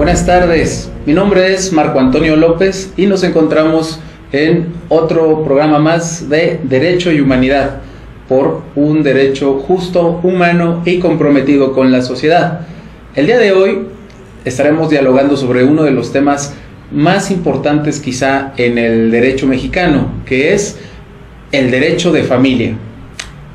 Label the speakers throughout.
Speaker 1: Buenas tardes, mi nombre es Marco Antonio López y nos encontramos en otro programa más de Derecho y Humanidad, por un derecho justo, humano y comprometido con la sociedad. El día de hoy estaremos dialogando sobre uno de los temas más importantes quizá en el derecho mexicano, que es el derecho de familia,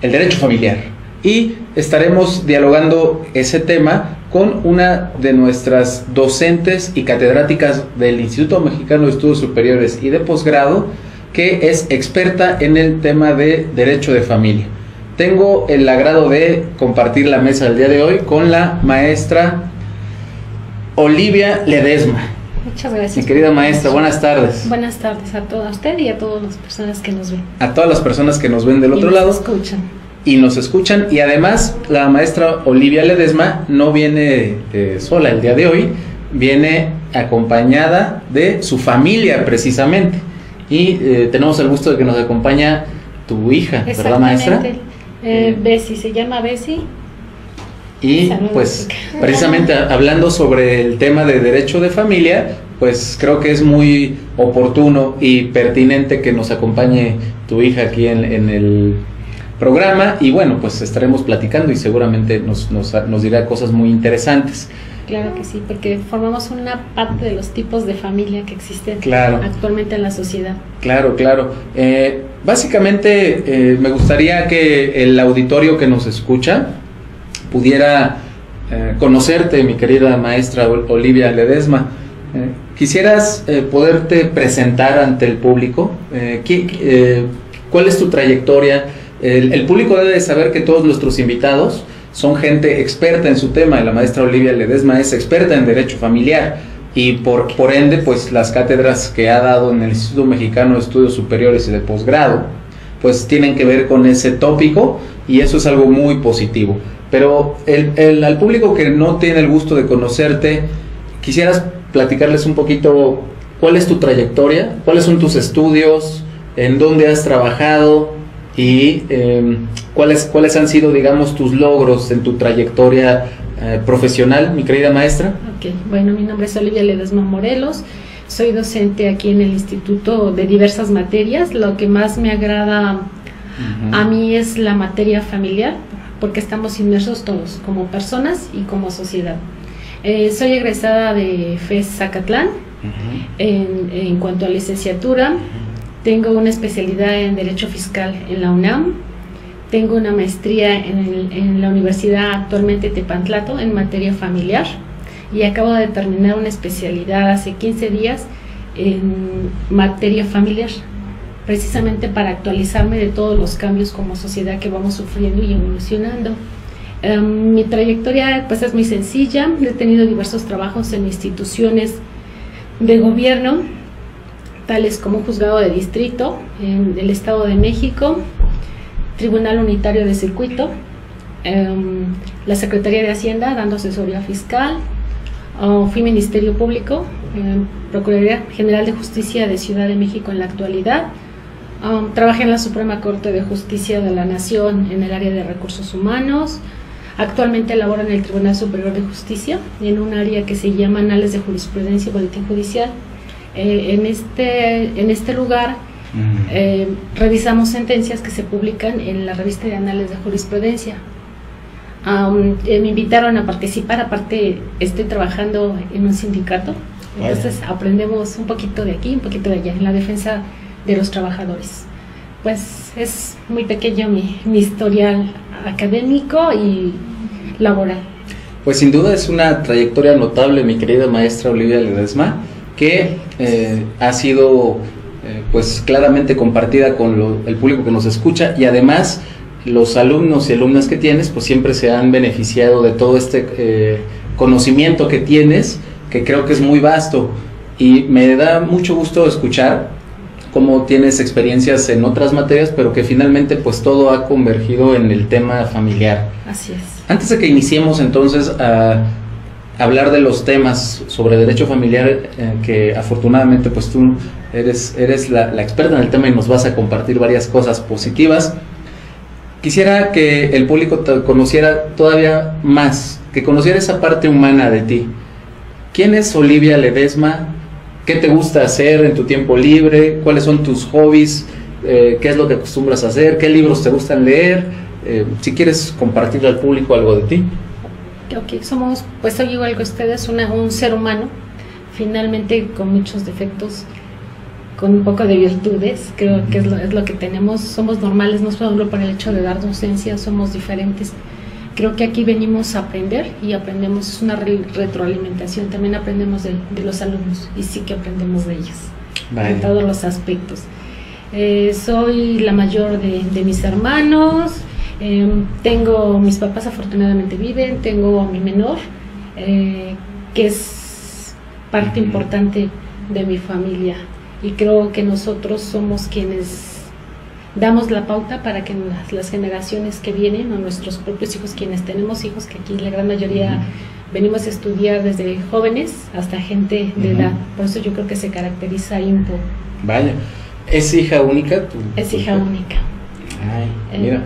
Speaker 1: el derecho familiar. Y estaremos dialogando ese tema con una de nuestras docentes y catedráticas del Instituto Mexicano de Estudios Superiores y de Posgrado, que es experta en el tema de derecho de familia. Tengo el agrado de compartir la mesa del día de hoy con la maestra Olivia Ledesma.
Speaker 2: Muchas gracias.
Speaker 1: Mi querida maestra, buenas tardes.
Speaker 2: Buenas tardes a toda usted y a todas las personas que nos ven.
Speaker 1: A todas las personas que nos ven del otro lado. Y nos escuchan. Y además la maestra Olivia Ledesma no viene sola el día de hoy, viene acompañada de su familia precisamente. Y tenemos el gusto de que nos acompaña tu hija, ¿verdad, maestra?
Speaker 2: Bessie, se llama Bessie.
Speaker 1: Y pues precisamente hablando sobre el tema de derecho de familia, pues creo que es muy oportuno y pertinente que nos acompañe tu hija aquí en el programa. Y bueno, pues estaremos platicando y seguramente nos dirá cosas muy interesantes.
Speaker 2: Claro que sí, porque formamos una parte de los tipos de familia que existen actualmente en la sociedad. Claro.
Speaker 1: Básicamente me gustaría que el auditorio que nos escucha pudiera conocerte, mi querida maestra Olivia Ledesma. ¿Quisieras poderte presentar ante el público? ¿Cuál es tu trayectoria? El público debe de saber que todos nuestros invitados son gente experta en su tema, y la maestra Olivia Ledesma es experta en derecho familiar, y por ende, pues las cátedras que ha dado en el Instituto Mexicano de Estudios Superiores y de Posgrado, pues tienen que ver con ese tópico, y eso es algo muy positivo. Pero al público que no tiene el gusto de conocerte, ¿quisieras platicarles un poquito cuál es tu trayectoria, cuáles son tus estudios, en dónde has trabajado y cuáles han sido, digamos, tus logros en tu trayectoria profesional, mi querida maestra?
Speaker 2: Ok, bueno, mi nombre es Olivia Ledesma Morelos, soy docente aquí en el instituto de diversas materias. Lo que más me agrada a mí es la materia familiar, porque estamos inmersos todos, como personas y como sociedad. Soy egresada de FES Zacatlán. En cuanto a licenciatura, tengo una especialidad en Derecho Fiscal en la UNAM, tengo una maestría en la Universidad actualmente Tepantlato en materia familiar, y acabo de terminar una especialidad hace 15 días en materia familiar, precisamente para actualizarme de todos los cambios como sociedad que vamos sufriendo y evolucionando. Mi trayectoria pues es muy sencilla. He tenido diversos trabajos en instituciones de gobierno, tales como Juzgado de Distrito en el Estado de México, Tribunal Unitario de Circuito, la Secretaría de Hacienda dando asesoría fiscal, fui Ministerio Público, Procuraduría General de Justicia de Ciudad de México en la actualidad. Trabajé en la Suprema Corte de Justicia de la Nación en el área de recursos humanos. Actualmente laboro en el Tribunal Superior de Justicia en un área que se llama Anales de Jurisprudencia y Boletín Judicial. En este lugar revisamos sentencias que se publican en la revista de Anales de Jurisprudencia. Me invitaron a participar, aparte estoy trabajando en un sindicato, entonces aprendemos un poquito de aquí, un poquito de allá, en la defensa de los trabajadores. Pues es muy pequeño mi historial académico y laboral.
Speaker 1: Pues sin duda es una trayectoria notable, mi querida maestra Olivia Ledesma, que ha sido pues claramente compartida con el público que nos escucha, y además los alumnos y alumnas que tienes pues siempre se han beneficiado de todo este conocimiento que tienes, que creo que es muy vasto, y me da mucho gusto escuchar cómo tienes experiencias en otras materias, pero que finalmente pues todo ha convergido en el tema familiar.
Speaker 2: Así es.
Speaker 1: Antes de que iniciemos entonces a hablar de los temas sobre derecho familiar, que afortunadamente pues tú eres la experta en el tema y nos vas a compartir varias cosas positivas, quisiera que el público te conociera todavía más, que conociera esa parte humana de ti. ¿Quién es Olivia Ledesma? ¿Qué te gusta hacer en tu tiempo libre? ¿Cuáles son tus hobbies? ¿Qué es lo que acostumbras a hacer? ¿Qué libros te gustan leer? Si quieres compartirle al público algo de ti.
Speaker 2: Ok, pues soy igual que ustedes, un ser humano, finalmente con muchos defectos, con un poco de virtudes, creo que es lo que tenemos. Somos normales, no solo por el hecho de dar docencia, somos diferentes. Creo que aquí venimos a aprender y aprendemos, es una retroalimentación, también aprendemos de los alumnos y sí que aprendemos de ellos, vale, en todos los aspectos. Soy la mayor de mis hermanos, mis papás afortunadamente viven, tengo a mi menor, que es parte importante de mi familia, y creo que nosotros somos quienes damos la pauta para que las generaciones que vienen, o nuestros propios hijos, quienes tenemos hijos, que aquí la gran mayoría venimos a estudiar desde jóvenes hasta gente de edad, por eso yo creo que se caracteriza ahí un poco.
Speaker 1: Vaya, ¿es hija única?
Speaker 2: Es hija única.
Speaker 1: Ay, mira,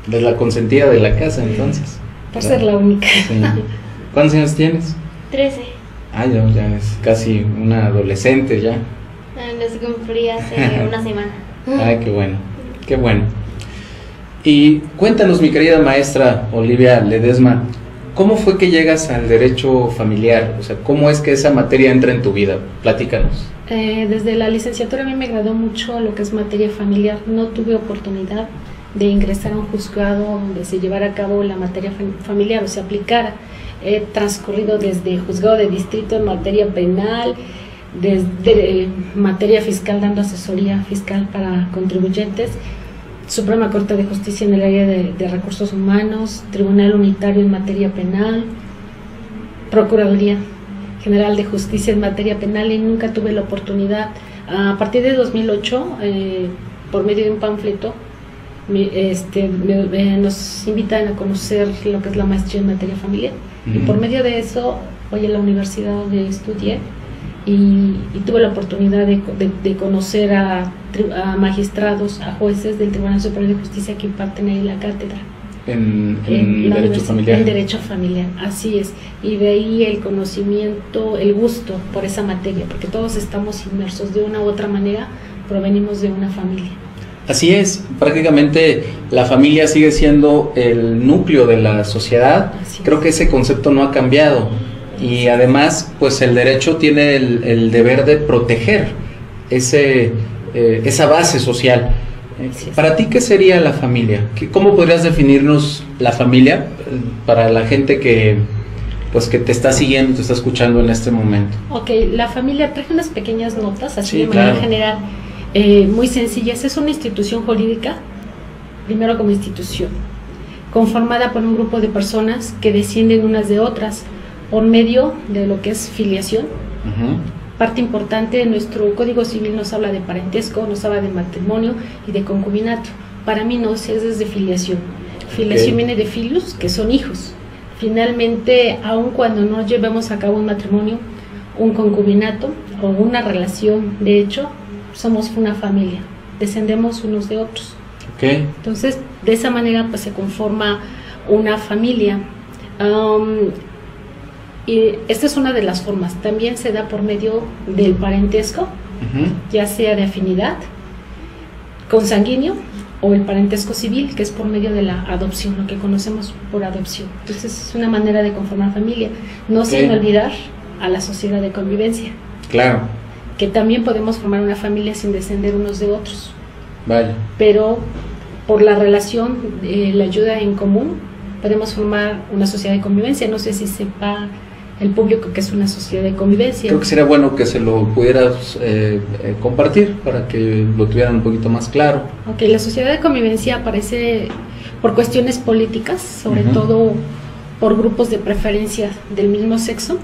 Speaker 1: de la consentida de la casa entonces.
Speaker 2: Por ser la única. Sí.
Speaker 1: ¿Cuántos años tienes?
Speaker 3: 13.
Speaker 1: Ah, ya es casi una adolescente ya.
Speaker 3: Los cumplí hace una semana.
Speaker 1: Ay, qué bueno, qué bueno. Y cuéntanos, mi querida maestra Olivia Ledesma, ¿cómo fue que llegas al derecho familiar? O sea, ¿cómo es que esa materia entra en tu vida? Platícanos.
Speaker 2: Desde la licenciatura a mí me agradó mucho lo que es materia familiar. No tuve oportunidad de ingresar a un juzgado donde se llevara a cabo la materia familiar o se aplicara. He transcurrido desde juzgado de distrito en materia penal, desde materia fiscal, dando asesoría fiscal para contribuyentes, Suprema Corte de Justicia en el área de recursos humanos, Tribunal Unitario en materia penal, Procuraduría General de Justicia en materia penal, y nunca tuve la oportunidad. A partir de 2008, por medio de un panfleto, nos invitan a conocer lo que es la maestría en materia familiar, y por medio de eso voy a la universidad donde estudié y tuve la oportunidad de conocer a magistrados, a jueces del Tribunal Superior de Justicia que imparten ahí la cátedra
Speaker 1: en derecho familiar.
Speaker 2: En derecho familiar, así es, y de ahí el conocimiento, el gusto por esa materia, porque todos estamos inmersos de una u otra manera, provenimos de una familia.
Speaker 1: Así es, prácticamente la familia sigue siendo el núcleo de la sociedad. Creo que ese concepto no ha cambiado, y además pues el derecho tiene el deber de proteger esa base social. Para ti, ¿qué sería la familia? ¿Cómo podrías definirnos la familia para la gente que te está siguiendo, te está escuchando en este momento?
Speaker 2: Ok, la familia, traje unas pequeñas notas así
Speaker 1: sí,
Speaker 2: de manera general, muy sencillas. Es una institución jurídica, primero como institución, conformada por un grupo de personas que descienden unas de otras por medio de lo que es filiación. Parte importante de nuestro Código Civil nos habla de parentesco, nos habla de matrimonio y de concubinato. Para mí no, es desde filiación. Filiación viene de filius, que son hijos. Finalmente, aun cuando no llevemos a cabo un matrimonio, un concubinato o una relación de hecho, somos una familia, descendemos unos de otros. Entonces, de esa manera pues se conforma una familia. Y esta es una de las formas. También se da por medio del parentesco, ya sea de afinidad, consanguíneo, o el parentesco civil, que es por medio de la adopción, lo que conocemos por adopción. Entonces es una manera de conformar familia, no sin olvidar a la sociedad de convivencia.
Speaker 1: Claro.
Speaker 2: Que también podemos formar una familia sin descender unos de otros.
Speaker 1: Vale.
Speaker 2: Pero por la relación, la ayuda en común, podemos formar una sociedad de convivencia. No sé si sepa el público que es una sociedad de convivencia.
Speaker 1: Creo que sería bueno que se lo pudieras compartir para que lo tuvieran un poquito más claro.
Speaker 2: Ok, la sociedad de convivencia aparece por cuestiones políticas, sobre todo por grupos de preferencia del mismo sexo,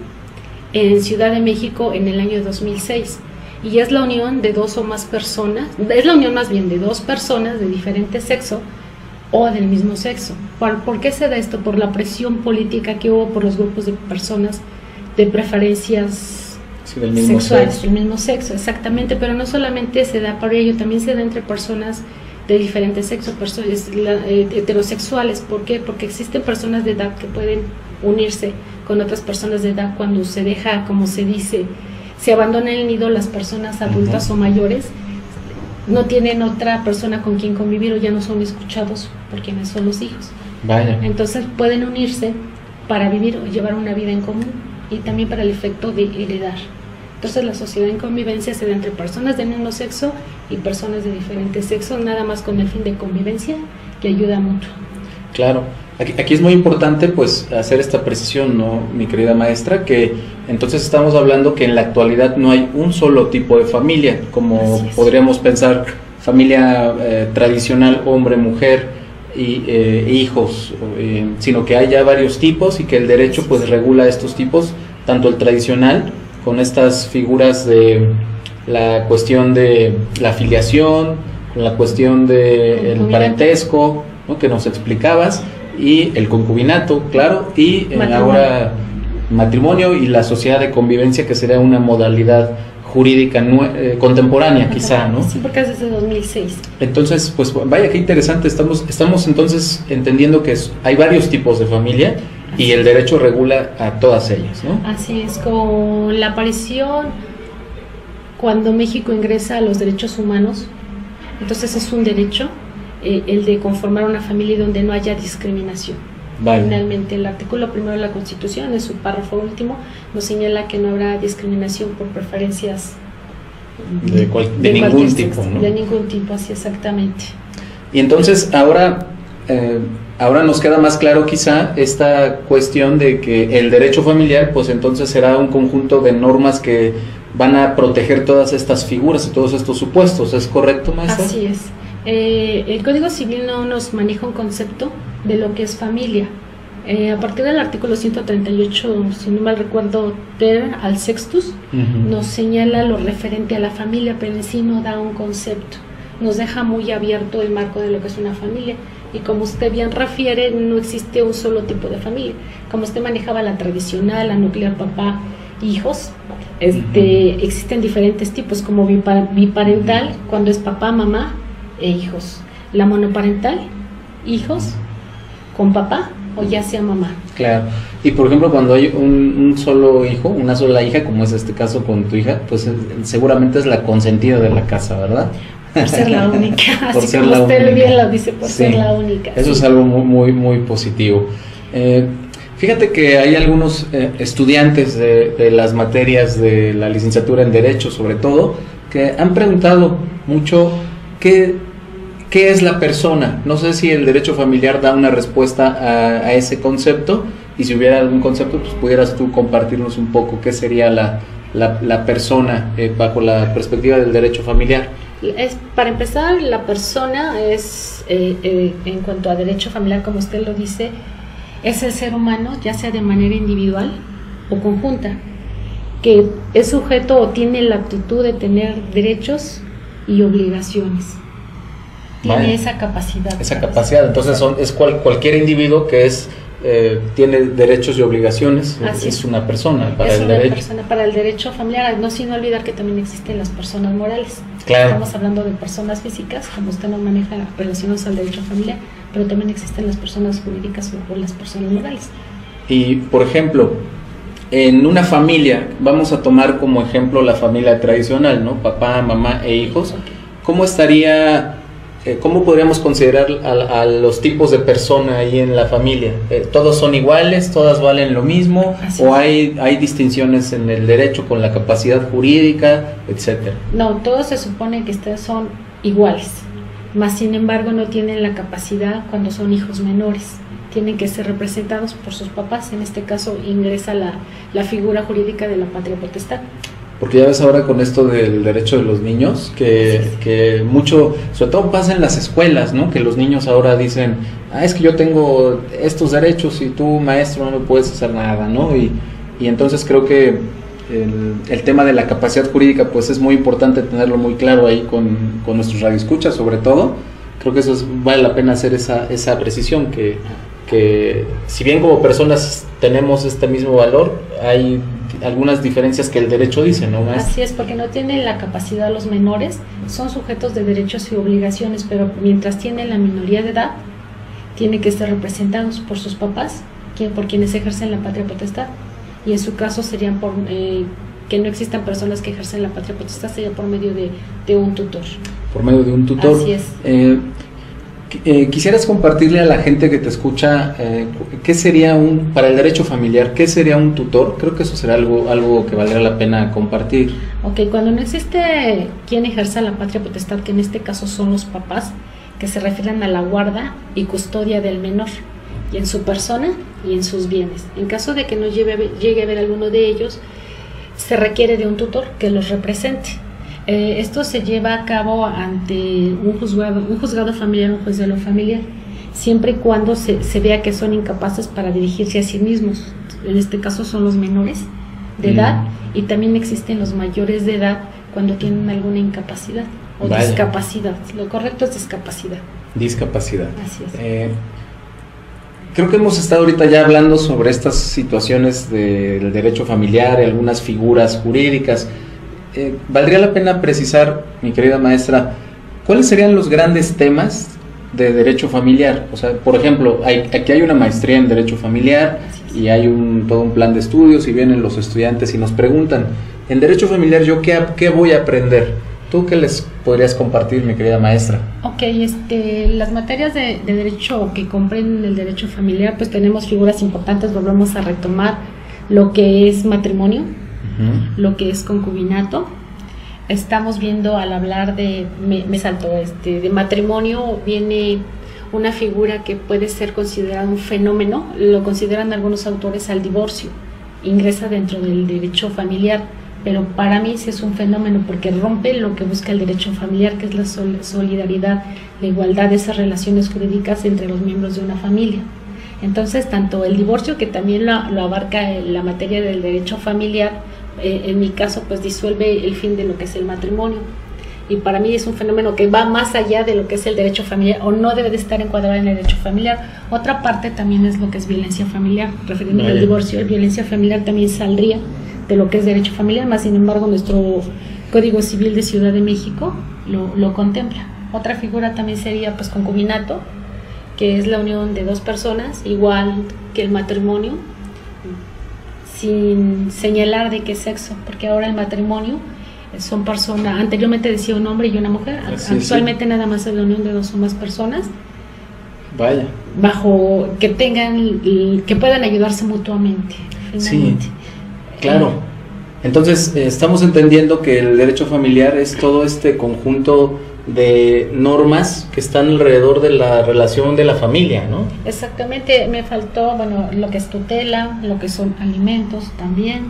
Speaker 2: en Ciudad de México en el año 2006. Y es la unión de dos o más personas, es la unión más bien de dos personas de diferente sexo o del mismo sexo. ¿Por qué se da esto? Por la presión política que hubo por los grupos de personas de preferencias
Speaker 1: del mismo
Speaker 2: sexuales,
Speaker 1: sexo.
Speaker 2: del mismo sexo, exactamente, pero no solamente se da por ello, también se da entre personas de diferentes sexos, personas heterosexuales. ¿Por qué? Porque existen personas de edad que pueden unirse con otras personas de edad cuando se deja, como se dice, se abandona el nido. Las personas adultas o mayores no tienen otra persona con quien convivir o ya no son escuchados por quienes son los hijos.
Speaker 1: Vaya.
Speaker 2: Entonces pueden unirse para vivir o llevar una vida en común y también para el efecto de heredar. Entonces la sociedad en convivencia se da entre personas del mismo sexo y personas de diferentes sexos, nada más con el fin de convivencia y ayuda mutua.
Speaker 1: Claro, aquí es muy importante pues hacer esta precisión, ¿no, mi querida maestra? Que entonces estamos hablando que en la actualidad no hay un solo tipo de familia, como podríamos pensar familia tradicional, hombre, mujer y hijos, sino que hay ya varios tipos y que el derecho pues regula estos tipos, tanto el tradicional, con estas figuras de la cuestión de la filiación, con la cuestión del parentesco, ¿no?, que nos explicabas, y el concubinato, claro, y ahora matrimonio y la sociedad de convivencia, que sería una modalidad jurídica contemporánea, quizá, ¿no?
Speaker 2: Sí, porque es desde 2006.
Speaker 1: Entonces, pues vaya, qué interesante, estamos entonces entendiendo que hay varios tipos de familia y el derecho regula a todas ellas, ¿no?
Speaker 2: Así es, con la aparición, cuando México ingresa a los derechos humanos, entonces es un derecho el de conformar una familia donde no haya discriminación. Vale. Finalmente, el artículo 1 de la Constitución, en su párrafo último, nos señala que no habrá discriminación por preferencias
Speaker 1: de ningún tipo, ¿no?
Speaker 2: De ningún tipo, así exactamente.
Speaker 1: Y entonces ahora nos queda más claro quizá esta cuestión de que el derecho familiar pues entonces será un conjunto de normas que van a proteger todas estas figuras y todos estos supuestos, ¿es correcto, maestra?
Speaker 2: Así es. El Código Civil no nos maneja un concepto de lo que es familia. A partir del artículo 138, si no mal recuerdo, al sextus, nos señala lo referente a la familia, pero en sí no da un concepto. Nos deja muy abierto el marco de lo que es una familia. Y como usted bien refiere, no existe un solo tipo de familia. Como usted manejaba la tradicional, la nuclear, papá, hijos, existen diferentes tipos, como biparental, cuando es papá, mamá e hijos. La monoparental, hijos con papá o ya sea mamá.
Speaker 1: Claro. Y por ejemplo, cuando hay un solo hijo, una sola hija, como es este caso con tu hija, pues seguramente es la consentida de la casa, ¿verdad?
Speaker 2: Por ser la única, así como usted bien lo dice, por ser la única.
Speaker 1: Eso es algo muy, muy positivo. Fíjate que hay algunos estudiantes de las materias de la licenciatura en Derecho, sobre todo, que han preguntado mucho qué es la persona. No sé si el derecho familiar da una respuesta a ese concepto, y si hubiera algún concepto, pues pudieras tú compartirnos un poco qué sería la persona bajo la perspectiva del derecho familiar.
Speaker 2: Para empezar, la persona es, en cuanto a derecho familiar, como usted lo dice, es el ser humano, ya sea de manera individual o conjunta, que es sujeto o tiene la aptitud de tener derechos y obligaciones. Tiene esa capacidad.
Speaker 1: Esa capacidad, entonces es cualquier individuo que tiene derechos y obligaciones, es una persona para el derecho.
Speaker 2: Persona para el derecho familiar, no sin olvidar que también existen las personas morales.
Speaker 1: Claro.
Speaker 2: Estamos hablando de personas físicas, como usted no maneja relacionadas al derecho familiar, pero también existen las personas jurídicas o las personas morales. Y,
Speaker 1: por ejemplo, en una familia, vamos a tomar como ejemplo la familia tradicional, ¿no? Papá, mamá e hijos. ¿Cómo estaría... ¿Cómo podríamos considerar a los tipos de persona ahí en la familia? ¿Todos son iguales? ¿Todas valen lo mismo? ¿O hay distinciones en el derecho con la capacidad jurídica, etcétera?
Speaker 2: No, todos se supone que son iguales, mas sin embargo no tienen la capacidad cuando son hijos menores. Tienen que ser representados por sus papás. En este caso ingresa la figura jurídica de la patria potestad.
Speaker 1: Porque ya ves ahora con esto del derecho de los niños, que mucho, sobre todo pasa en las escuelas, ¿no? Que los niños ahora dicen, es que yo tengo estos derechos y tú, maestro, no me puedes hacer nada, ¿no? Y entonces creo que el tema de la capacidad jurídica, pues es muy importante tenerlo muy claro ahí con nuestros radioescuchas, sobre todo. Creo que vale la pena hacer esa precisión, que si bien como personas tenemos este mismo valor, hay algunas diferencias que el derecho dice, ¿no, maestra?
Speaker 2: Así es, porque no tienen la capacidad los menores, son sujetos de derechos y obligaciones, pero mientras tienen la minoría de edad, tienen que estar representados por sus papás, por quienes ejercen la patria potestad, y en su caso serían por que no existan personas que ejercen la patria potestad, sería por medio de un tutor.
Speaker 1: Por medio de un tutor.
Speaker 2: Así es.
Speaker 1: ¿Quisieras compartirle a la gente que te escucha qué sería para el derecho familiar, qué sería un tutor? Creo que eso será algo que valdría la pena compartir.
Speaker 2: Ok, cuando no existe quien ejerza la patria potestad, que en este caso son los papás, que se refieren a la guarda y custodia del menor, y en su persona y en sus bienes. En caso de que no llegue a haber alguno de ellos, se requiere de un tutor que los represente. Esto se lleva a cabo ante un juzgado familiar, un juez de lo familiar, siempre y cuando se vea que son incapaces para dirigirse a sí mismos. En este caso son los menores de edad, y también existen los mayores de edad cuando tienen alguna incapacidad o discapacidad. Lo correcto es discapacidad. Discapacidad. Así es.
Speaker 1: Creo que hemos estado ahorita ya hablando sobre estas situaciones del derecho familiar y algunas figuras jurídicas. Valdría la pena precisar, mi querida maestra, ¿cuáles serían los grandes temas de derecho familiar? O sea, por ejemplo, aquí hay una maestría en derecho familiar y hay todo un plan de estudios, y vienen los estudiantes y nos preguntan, en derecho familiar, ¿yo qué voy a aprender? ¿Tú qué les podrías compartir, mi querida maestra?
Speaker 2: Ok, las materias de derecho que comprenden el derecho familiar, pues tenemos figuras importantes. Volvemos a retomar lo que es matrimonio, lo que es concubinato. Estamos viendo, al hablar de matrimonio, viene una figura que puede ser considerada un fenómeno, lo consideran algunos autores al divorcio, ingresa dentro del derecho familiar, pero para mí sí es un fenómeno porque rompe lo que busca el derecho familiar, que es la solidaridad, la igualdad de esas relaciones jurídicas entre los miembros de una familia. Entonces, tanto el divorcio, que también lo abarca la materia del derecho familiar, en mi caso, pues disuelve el fin de lo que es el matrimonio. Y para mí es un fenómeno que va más allá de lo que es el derecho familiar, o no debe de estar encuadrado en el derecho familiar. Otra parte también es lo que es violencia familiar. Refiriéndome al divorcio, la violencia familiar también saldría de lo que es derecho familiar, más sin embargo nuestro Código Civil de Ciudad de México lo contempla. Otra figura también sería pues concubinato, que es la unión de dos personas, igual que el matrimonio, sin señalar de qué sexo, porque ahora el matrimonio son personas, anteriormente decía un hombre y una mujer, actualmente nada más es la unión de dos o más personas, bajo que puedan ayudarse mutuamente, finalmente.
Speaker 1: Sí. Claro, entonces estamos entendiendo que el derecho familiar es todo este conjunto de normas que están alrededor de la relación de la familia, ¿no?
Speaker 2: Exactamente, me faltó, lo que es tutela, lo que son alimentos también,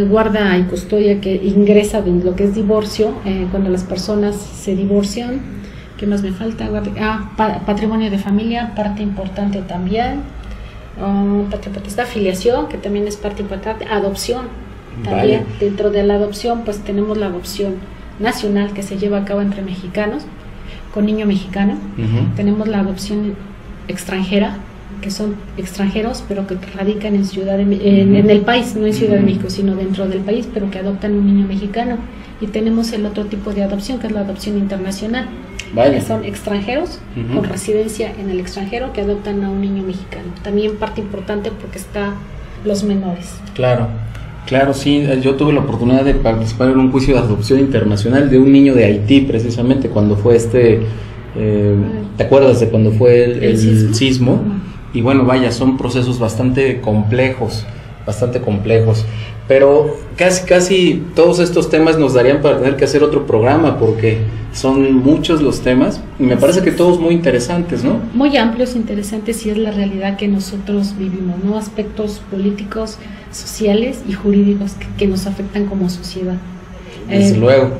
Speaker 2: guarda y custodia, que ingresa en lo que es divorcio, cuando las personas se divorcian. ¿Qué más me falta? Patrimonio de familia, parte importante también. Patria potestad, filiación, que también es parte importante, adopción también. Dentro de la adopción pues tenemos la adopción nacional, que se lleva a cabo entre mexicanos con niño mexicano. Tenemos la adopción extranjera, que son extranjeros pero que radican en el país, no en Ciudad de México, sino dentro del país, pero que adoptan un niño mexicano. Y tenemos el otro tipo de adopción, que es la adopción internacional, que son extranjeros con residencia en el extranjero que adoptan a un niño mexicano. También parte importante porque está los menores.
Speaker 1: Claro, sí, yo tuve la oportunidad de participar en un juicio de adopción internacional de un niño de Haití, precisamente cuando fue ¿te acuerdas de cuando fue el sismo? Y son procesos bastante complejos, pero casi todos estos temas nos darían para tener que hacer otro programa, porque son muchos los temas y me parece que todos muy interesantes, ¿no?
Speaker 2: Muy amplios, interesantes, y es la realidad que nosotros vivimos, ¿no? Aspectos políticos, sociales y jurídicos que nos afectan como sociedad.
Speaker 1: Desde luego.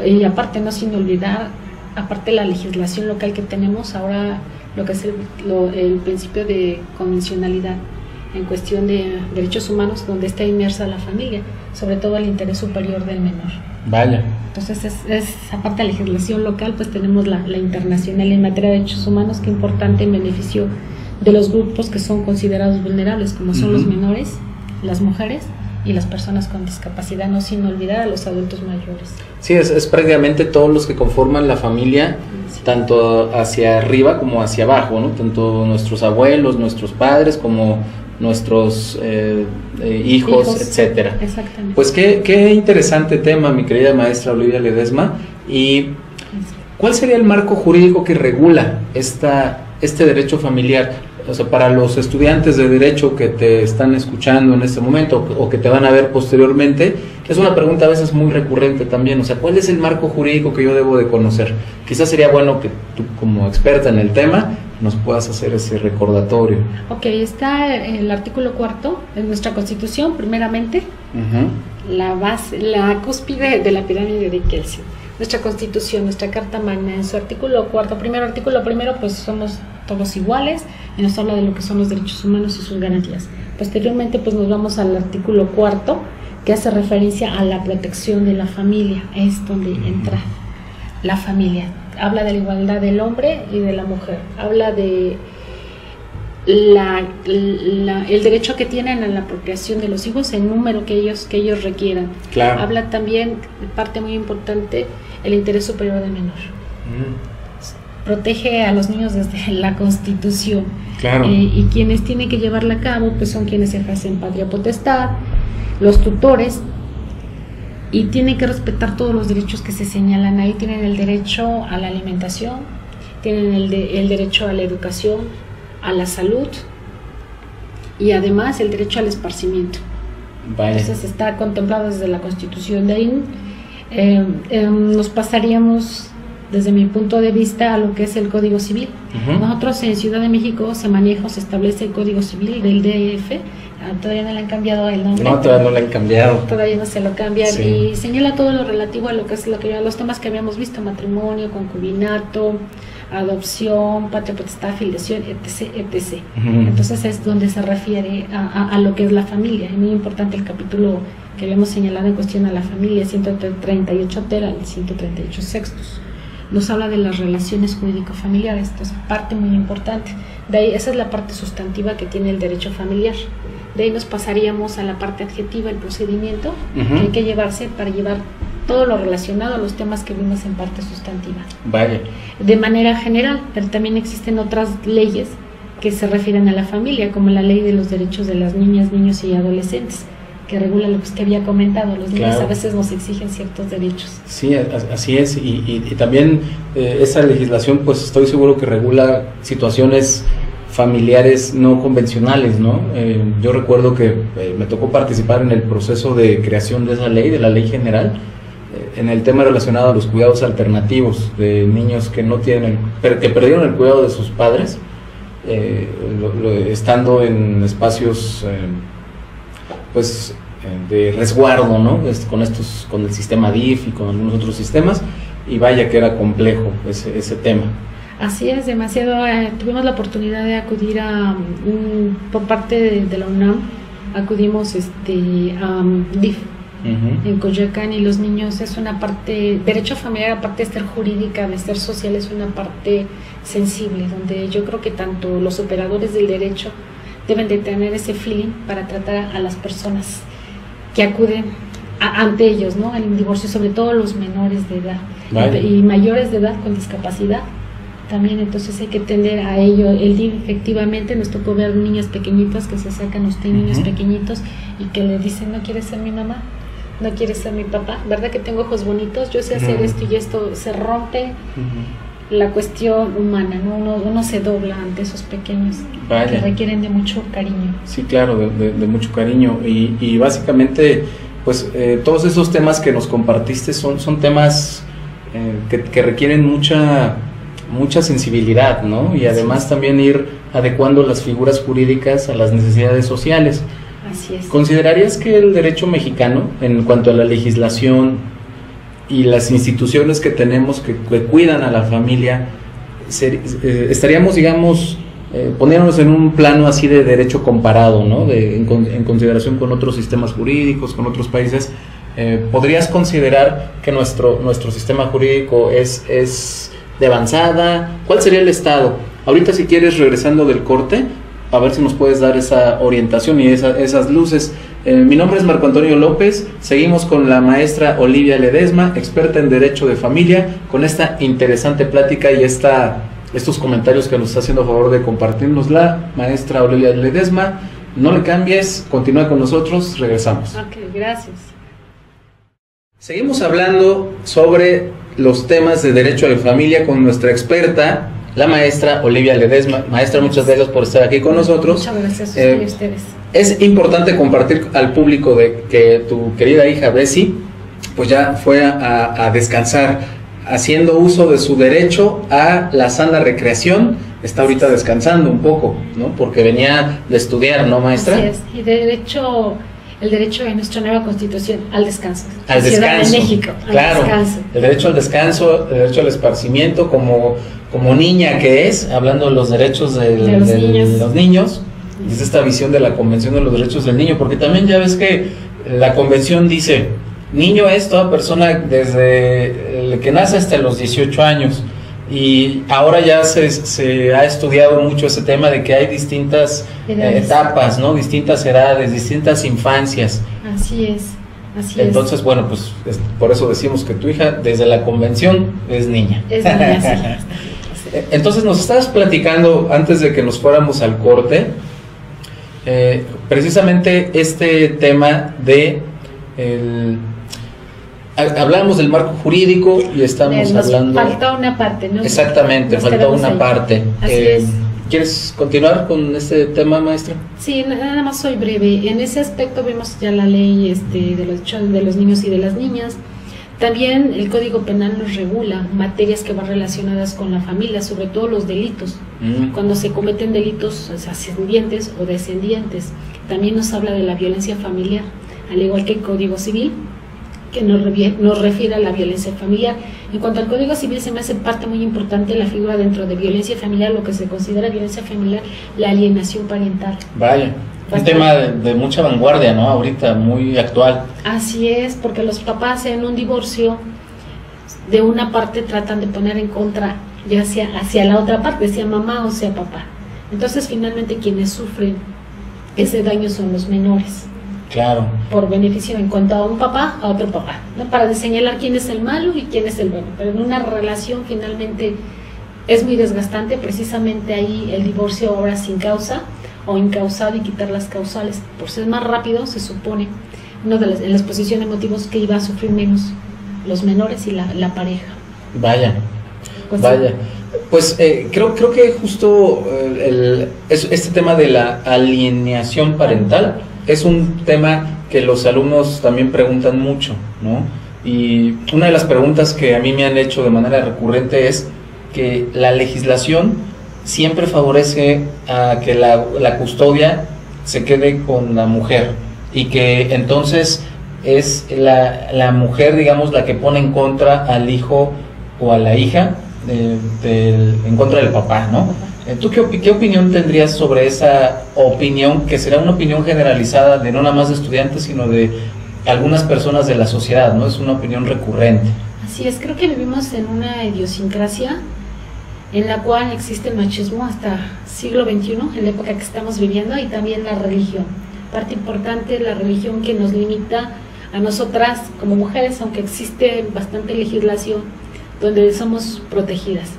Speaker 2: Y aparte, no sin olvidar, aparte de la legislación local que tenemos ahora, lo que es el principio de convencionalidad en cuestión de derechos humanos, donde está inmersa la familia, sobre todo el interés superior del menor. Entonces, aparte de la legislación local, pues tenemos la internacional en materia de derechos humanos, que es importante en beneficio de los grupos que son considerados vulnerables, como son los menores, las mujeres y las personas con discapacidad, no sin olvidar a los adultos mayores.
Speaker 1: Sí, es prácticamente todos los que conforman la familia,
Speaker 2: Sí.
Speaker 1: tanto hacia arriba como hacia abajo, ¿no? Tanto nuestros abuelos, nuestros padres, como nuestros hijos, etcétera.
Speaker 2: Exactamente.
Speaker 1: Pues qué interesante tema, mi querida maestra Olivia Ledesma. ¿Y cuál sería el marco jurídico que regula este derecho familiar? O sea, para los estudiantes de Derecho que te están escuchando en este momento o que te van a ver posteriormente, es una pregunta a veces muy recurrente también. O sea, ¿cuál es el marco jurídico que yo debo de conocer? Quizás sería bueno que tú, como experta en el tema, nos puedas hacer ese recordatorio.
Speaker 2: Ok, está el artículo 4 de nuestra Constitución, primeramente, la base, la cúspide de la pirámide de Kelsen. Nuestra Constitución, nuestra Carta Magna, en su artículo primero, pues somos todos iguales, y nos habla de lo que son los derechos humanos y sus garantías. Posteriormente, pues nos vamos al artículo 4, que hace referencia a la protección de la familia. Es donde entra la familia. Habla de la igualdad del hombre y de la mujer. Habla de el derecho que tienen a la procreación de los hijos en número que ellos requieran.
Speaker 1: Claro.
Speaker 2: Habla también, parte muy importante, el interés superior del menor. Protege a los niños desde la Constitución.
Speaker 1: Claro.
Speaker 2: Y quienes tienen que llevarla a cabo pues son quienes ejercen patria potestad, los tutores, y tienen que respetar todos los derechos que se señalan ahí. Tienen el derecho a la alimentación, tienen el derecho a la educación, a la salud y además el derecho al esparcimiento.
Speaker 1: Vaya.
Speaker 2: Entonces está contemplado desde la Constitución. De ahí nos pasaríamos, desde mi punto de vista, a lo que es el Código Civil. Nosotros en Ciudad de México se maneja o se establece el Código Civil del DF. Todavía no le han cambiado el nombre.
Speaker 1: No, todavía no le han cambiado.
Speaker 2: Todavía no se lo cambian.
Speaker 1: Sí.
Speaker 2: Y señala todo lo relativo a lo que es los temas que habíamos visto: matrimonio, concubinato, adopción, patria potestad, filiación, etc., etc. Entonces es donde se refiere a lo que es la familia. Es muy importante el capítulo que habíamos señalado en cuestión a la familia, 138 tera y 138 sextos. Nos habla de las relaciones jurídico-familiares. Entonces, parte muy importante. De ahí, esa es la parte sustantiva que tiene el derecho familiar. De ahí nos pasaríamos a la parte adjetiva, el procedimiento que hay que llevarse para llevar todo lo relacionado a los temas que vimos en parte sustantiva.
Speaker 1: Vaya.
Speaker 2: De manera general, pero también existen otras leyes que se refieren a la familia, como la Ley de los Derechos de las Niñas, Niños y Adolescentes, que regula lo que usted había comentado. Los niños a veces nos exigen ciertos derechos.
Speaker 1: Sí, así es, y también esa legislación, pues estoy seguro que regula situaciones familiares no convencionales, ¿no? Yo recuerdo que me tocó participar en el proceso de creación de esa ley, de la ley general, en el tema relacionado a los cuidados alternativos de niños que no tienen, que perdieron el cuidado de sus padres, estando en espacios pues de resguardo, ¿no? Con el sistema DIF y con algunos otros sistemas, y vaya que era complejo ese tema.
Speaker 2: Así es, demasiado. Tuvimos la oportunidad de acudir por parte de la UNAM, acudimos a DIF en Coyoacán, y los niños es una parte, derecho familiar, aparte de ser jurídica, de ser social, es una parte sensible, donde yo creo que tanto los operadores del derecho deben de tener ese feeling para tratar a las personas que acuden ante ellos, ¿no? El divorcio, sobre todo los menores de edad. Vale. Y mayores de edad con discapacidad también. Entonces hay que tender a ello. El DIF, efectivamente, nos tocó ver niñas pequeñitas que se acercan a usted, niños pequeñitos, y que le dicen: no quieres ser mi mamá, no quieres ser mi papá, ¿verdad que tengo ojos bonitos? Yo sé hacer esto y esto. Se rompe la cuestión humana, ¿no? Uno se dobla ante esos pequeños. Vaya. Que requieren de mucho cariño.
Speaker 1: Sí, claro, de mucho cariño, y básicamente pues todos esos temas que nos compartiste son temas que requieren mucha sensibilidad, ¿no? Y además también ir adecuando las figuras jurídicas a las necesidades sociales.
Speaker 2: Así es.
Speaker 1: ¿Considerarías que el derecho mexicano, en cuanto a la legislación y las instituciones que tenemos que cuidan a la familia, estaríamos, digamos, poniéndonos en un plano así de derecho comparado, ¿no? En consideración con otros sistemas jurídicos, con otros países? ¿Podrías considerar que nuestro sistema jurídico es de avanzada? ¿Cuál sería el estado? Ahorita, si quieres, regresando del corte, a ver si nos puedes dar esa orientación y esas luces. Mi nombre es Marco Antonio López, seguimos con la maestra Olivia Ledesma, experta en Derecho de Familia, con esta interesante plática y estos comentarios que nos está haciendo a favor de compartirnos la maestra Olivia Ledesma. No le cambies, continúa con nosotros, regresamos.
Speaker 2: Ok, gracias.
Speaker 1: Seguimos hablando sobre los temas de Derecho de Familia con nuestra experta, la maestra Olivia Ledesma. Maestra, muchas gracias por estar aquí con nosotros.
Speaker 2: Muchas gracias a ustedes.
Speaker 1: Es importante compartir al público de que tu querida hija Bessie pues ya fue a descansar, haciendo uso de su derecho a la sana recreación. Está ahorita descansando un poco, ¿no? Porque venía de estudiar, ¿no, maestra?
Speaker 2: Así es, y el derecho de nuestra nueva Constitución al descanso.
Speaker 1: Al descanso.
Speaker 2: Ciudad de México,
Speaker 1: claro,
Speaker 2: descanso.
Speaker 1: El derecho al descanso, el derecho al esparcimiento, como niña que es, hablando de los derechos de los niños, desde esta visión de la Convención de los Derechos del Niño, porque también ya ves que la Convención dice, niño es toda persona desde el que nace hasta los 18 años, y ahora ya se ha estudiado mucho ese tema de que hay distintas etapas, ¿no? Distintas edades, distintas infancias.
Speaker 2: Así es, así
Speaker 1: Entonces, bueno, pues por eso decimos que tu hija desde la Convención es niña.
Speaker 2: Es niña, sí.
Speaker 1: Entonces nos estabas platicando antes de que nos fuéramos al corte, precisamente este tema de hablamos del marco jurídico y estamos hablando.
Speaker 2: Falta una parte, ¿no?
Speaker 1: Exactamente, falta una parte.
Speaker 2: Así es.
Speaker 1: ¿Quieres continuar con este tema, maestra?
Speaker 2: Sí, nada más soy breve. En ese aspecto vemos ya la ley de los niños y de las niñas. También el Código Penal nos regula materias que van relacionadas con la familia, sobre todo los delitos. Cuando se cometen delitos ascendientes o descendientes. También nos habla de la violencia familiar, al igual que el Código Civil, que nos refiere a la violencia familiar. En cuanto al Código Civil, se me hace parte muy importante la figura dentro de violencia familiar, lo que se considera violencia familiar, la alienación parental.
Speaker 1: Vaya, un tema de mucha vanguardia, ¿no? Ahorita, muy actual.
Speaker 2: Así es, porque los papás en un divorcio, de una parte tratan de poner en contra, ya sea hacia la otra parte, sea mamá o sea papá. Entonces, finalmente, quienes sufren ese daño son los menores.
Speaker 1: Claro.
Speaker 2: Por beneficio en cuanto a un papá, a otro papá, ¿no? Para señalar quién es el malo y quién es el bueno. Pero en una relación finalmente es muy desgastante, precisamente ahí el divorcio ahora sin causa o incausado y quitar las causales. Por ser más rápido, se supone, en la exposición de motivos que iba a sufrir menos los menores y la pareja.
Speaker 1: Vaya, pues vaya. Pues creo que justo este tema de la alienación parental es un tema que los alumnos también preguntan mucho, ¿no? Y una de las preguntas que a mí me han hecho de manera recurrente es que la legislación siempre favorece a que la custodia se quede con la mujer y que entonces es la mujer, digamos, la que pone en contra al hijo o a la hija en contra del papá, ¿no? ¿Tú qué opinión tendrías sobre esa opinión, que será una opinión generalizada de no nada más de estudiantes, sino de algunas personas de la sociedad, ¿no? Es una opinión recurrente.
Speaker 2: Así es, creo que vivimos en una idiosincrasia en la cual existe el machismo hasta siglo XXI, en la época que estamos viviendo, y también la religión. Parte importante, la religión que nos limita a nosotras como mujeres, aunque existe bastante legislación donde somos protegidas.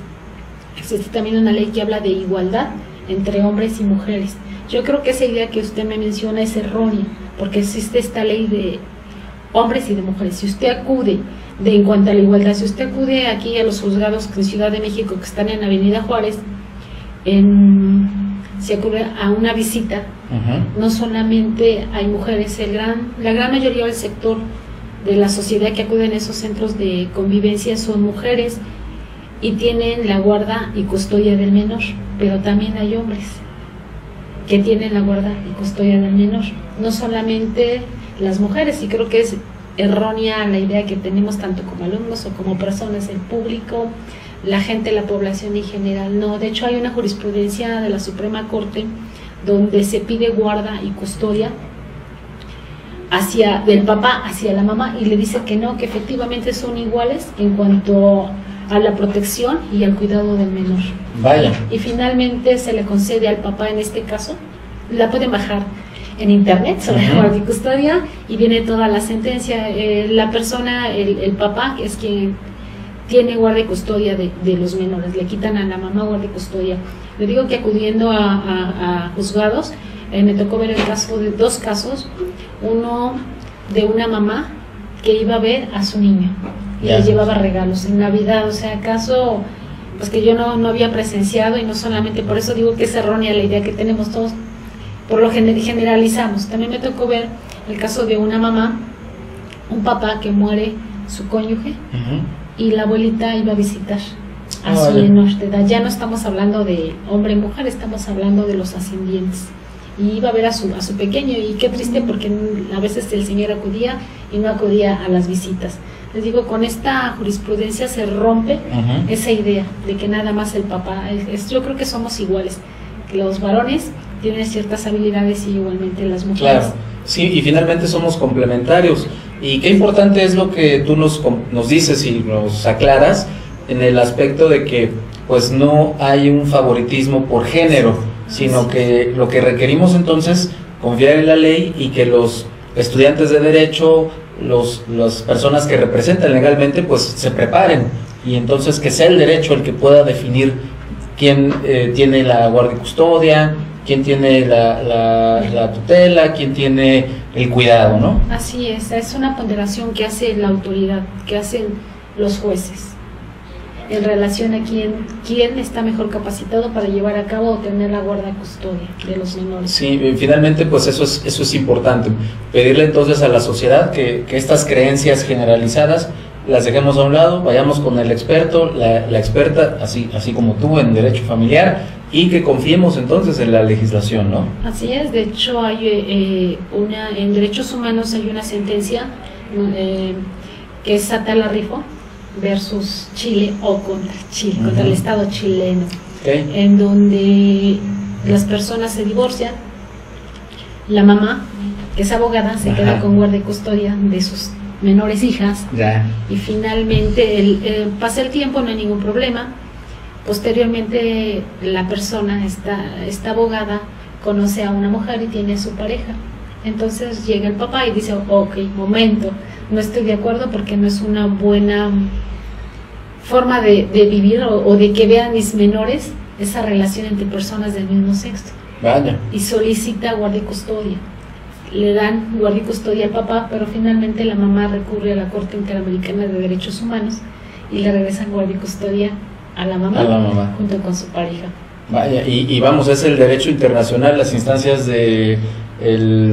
Speaker 2: Existe también una ley que habla de igualdad entre hombres y mujeres. Yo creo que esa idea que usted me menciona es errónea, porque existe esta ley de hombres y de mujeres. Si usted acude, en cuanto a la igualdad, si usted acude aquí a los juzgados en Ciudad de México que están en Avenida Juárez, se acude a una visita, no solamente hay mujeres, la gran mayoría del sector de la sociedad que acude en esos centros de convivencia son mujeres, y tienen la guarda y custodia del menor, pero también hay hombres que tienen la guarda y custodia del menor, no solamente las mujeres, y creo que es errónea la idea que tenemos tanto como alumnos o como personas, el público, la gente, la población en general. No, de hecho hay una jurisprudencia de la Suprema Corte donde se pide guarda y custodia del papá hacia la mamá, y le dice que no, que efectivamente son iguales en cuanto a la protección y al cuidado del menor.
Speaker 1: Vaya.
Speaker 2: Y finalmente se le concede al papá, en este caso, la pueden bajar. en internet sobre guardia y custodia, y viene toda la sentencia. La persona, el papá, es quien tiene guardia y custodia de los menores, le quitan a la mamá guardia y custodia. Le digo que acudiendo a juzgados, me tocó ver el caso de 2 casos, uno de una mamá que iba a ver a su niño y le llevaba regalos en Navidad, o sea, caso pues que yo no había presenciado, y no solamente por eso digo que es errónea la idea que tenemos todos, por lo generalizamos. También me tocó ver el caso de una mamá, un papá que muere su cónyuge, y la abuelita iba a visitar a su menor de edad. Ya no estamos hablando de hombre y mujer, estamos hablando de los ascendientes. Y iba a ver a su pequeño, y qué triste, porque a veces el señor acudía y no acudía a las visitas. Les digo, con esta jurisprudencia se rompe esa idea de que nada más el papá, yo creo que somos iguales, que los varones tienen ciertas habilidades y igualmente las mujeres.
Speaker 1: Claro, sí, y finalmente somos complementarios. Y qué importante es lo que tú nos dices y nos aclaras en el aspecto de que pues no hay un favoritismo por género, sino que lo que requerimos entonces confiar en la ley, y que los estudiantes de derecho, las personas que representan legalmente, pues se preparen, y entonces que sea el derecho el que pueda definir quién tiene la guardia y custodia, quién tiene la tutela, quién tiene el cuidado, ¿no?
Speaker 2: Así es una ponderación que hace la autoridad, que hacen los jueces, en relación a quién está mejor capacitado para llevar a cabo o tener la guardia y custodia de los menores. Sí,
Speaker 1: finalmente pues eso es importante, pedirle entonces a la sociedad que estas creencias generalizadas las dejemos a un lado, vayamos con el experto, la experta, así como tú, en derecho familiar, y que confiemos entonces en la legislación, ¿no?
Speaker 2: Así es. De hecho hay en derechos humanos hay una sentencia que es Atala Rifo versus Chile, o contra Chile, contra el Estado chileno, en donde las personas se divorcian, la mamá, que es abogada, se queda con guardia y custodia de sus menores hijas, y finalmente pasa el tiempo, no hay ningún problema. Posteriormente la persona, esta abogada, conoce a una mujer y tiene a su pareja. Entonces llega el papá y dice, ok, momento, no estoy de acuerdo, porque no es una buena forma de vivir o de que vean mis menores esa relación entre personas del mismo sexo.
Speaker 1: Vaya.
Speaker 2: Y solicita guardia y custodia. Le dan guardia y custodia al papá, pero finalmente la mamá recurre a la Corte Interamericana de Derechos Humanos y le regresan guardia y custodia a la mamá, junto con su pareja.
Speaker 1: Vaya, y vamos, es el derecho internacional, las instancias del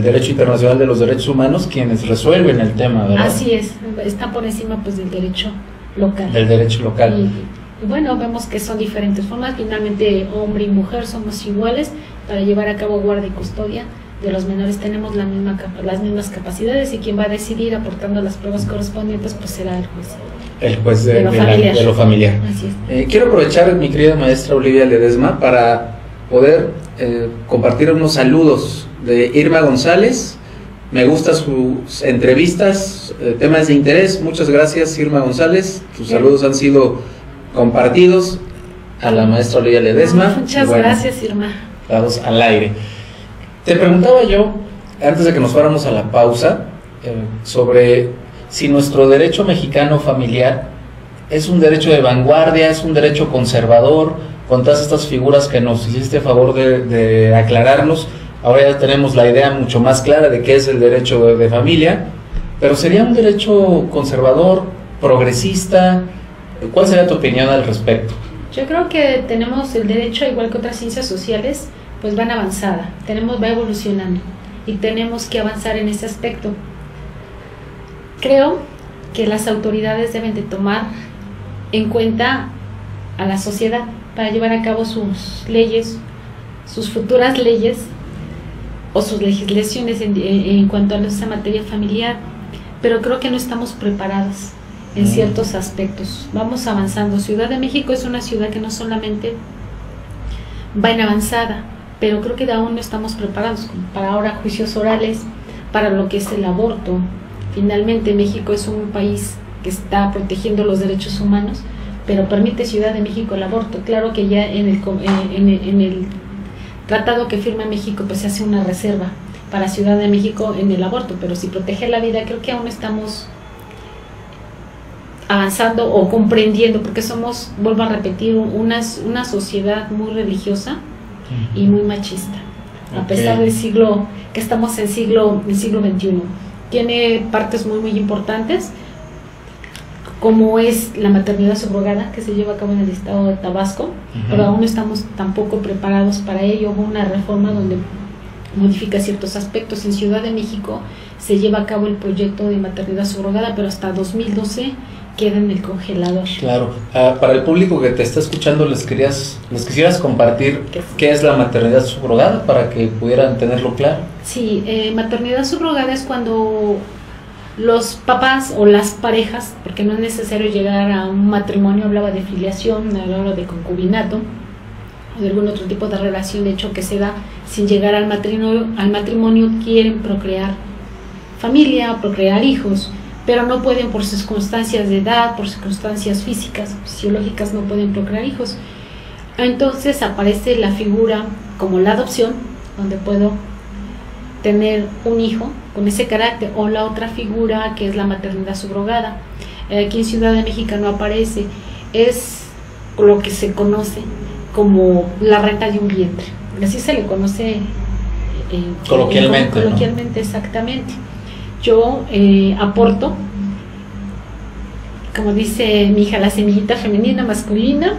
Speaker 1: derecho internacional de los derechos humanos quienes resuelven el tema, ¿verdad?
Speaker 2: Así es, está por encima pues del derecho local.
Speaker 1: Del derecho local.
Speaker 2: Y bueno, vemos que son diferentes formas. Finalmente hombre y mujer somos iguales para llevar a cabo guardia y custodia de los menores. Tenemos las mismas capacidades, y quien va a decidir aportando las pruebas correspondientes pues será el juez.
Speaker 1: El juez de lo familiar.
Speaker 2: Así es.
Speaker 1: Quiero aprovechar, mi querida maestra Olivia Ledesma, para poder compartir unos saludos de Irma González. Me gustan sus entrevistas, temas de interés. Muchas gracias, Irma González. Tus saludos han sido compartidos a la maestra Olivia Ledesma.
Speaker 2: Muchas gracias, Irma.
Speaker 1: Dados al aire. Te preguntaba yo, antes de que nos fuéramos a la pausa, sobre si nuestro derecho mexicano familiar es un derecho de vanguardia, es un derecho conservador, con todas estas figuras que nos hiciste favor de aclararnos. Ahora ya tenemos la idea mucho más clara de qué es el derecho de familia, pero ¿sería un derecho conservador, progresista? ¿Cuál sería tu opinión al respecto?
Speaker 2: Yo creo que tenemos el derecho, igual que otras ciencias sociales, pues van avanzada, va evolucionando, y tenemos que avanzar en ese aspecto. Creo que las autoridades deben de tomar en cuenta a la sociedad para llevar a cabo sus leyes, sus futuras leyes o sus legislaciones en cuanto a esa materia familiar, pero creo que no estamos preparados en ciertos aspectos. Vamos avanzando. Ciudad de México es una ciudad que no solamente va en avanzada, pero creo que aún no estamos preparados para ahora juicios orales, para lo que es el aborto. Finalmente México es un país que está protegiendo los derechos humanos, pero permite Ciudad de México el aborto. Claro que ya en el tratado que firma México pues se hace una reserva para Ciudad de México en el aborto, pero si protege la vida, creo que aún estamos avanzando o comprendiendo, porque somos, vuelvo a repetir, una sociedad muy religiosa y muy machista, a pesar del siglo, que estamos en siglo XXI. Tiene partes muy importantes, como es la maternidad subrogada, que se lleva a cabo en el estado de Tabasco, pero aún no estamos tampoco preparados para ello. Hubo una reforma donde modifica ciertos aspectos. En Ciudad de México se lleva a cabo el proyecto de maternidad subrogada, pero hasta 2012 queda en el congelador.
Speaker 1: Claro. Para el público que te está escuchando, les quisieras compartir qué es la maternidad subrogada para que pudieran tenerlo claro. Sí,
Speaker 2: maternidad subrogada es cuando los papás o las parejas, porque no es necesario llegar a un matrimonio, hablaba de filiación, hablaba de concubinato o de algún otro tipo de relación, de hecho, que se da sin llegar al matrimonio, quieren procrear familia, procrear hijos, pero no pueden por circunstancias de edad, por circunstancias físicas, fisiológicas, no pueden procrear hijos. Entonces aparece la figura como la adopción, donde puedo tener un hijo con ese carácter, o la otra figura que es la maternidad subrogada. Aquí en Ciudad de México no aparece, es lo que se conoce como la renta de un vientre, así se le conoce
Speaker 1: coloquialmente,
Speaker 2: coloquialmente, ¿no? Exactamente. Yo aporto, como dice mi hija, la semillita femenina, masculina,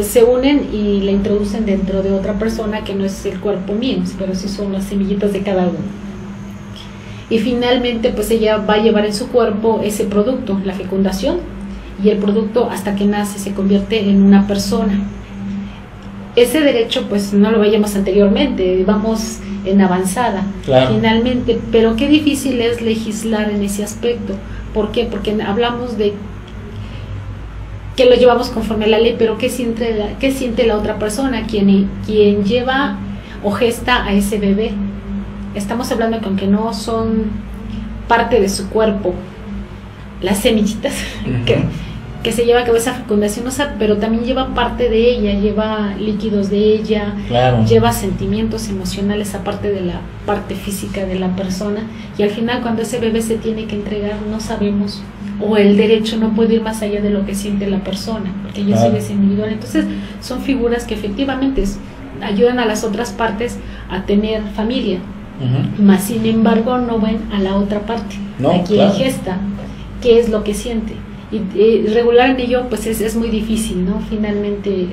Speaker 2: se unen y la introducen dentro de otra persona que no es el cuerpo mío, pero sí son las semillitas de cada uno. Y finalmente pues ella va a llevar en su cuerpo ese producto, la fecundación, y el producto hasta que nace se convierte en una persona. Ese derecho pues no lo veíamos anteriormente, vamos en avanzada, claro, finalmente, pero qué difícil es legislar en ese aspecto. ¿Por qué? Porque hablamos de que lo llevamos conforme a la ley, pero ¿qué siente la otra persona, quien lleva o gesta a ese bebé? Estamos hablando que aunque no son parte de su cuerpo, las semillitas que se lleva a cabo esa fecundación, pero también lleva parte de ella, lleva líquidos de ella, claro, lleva sentimientos emocionales aparte de la parte física de la persona, y al final cuando ese bebé se tiene que entregar no sabemos, o el derecho no puede ir más allá de lo que siente la persona, porque ella claro, sigue individual. Entonces son figuras que efectivamente ayudan a las otras partes a tener familia, más sin embargo no ven a la otra parte, a quien claro, gesta, qué es lo que siente. Y regular en ello pues es muy difícil, ¿no? Finalmente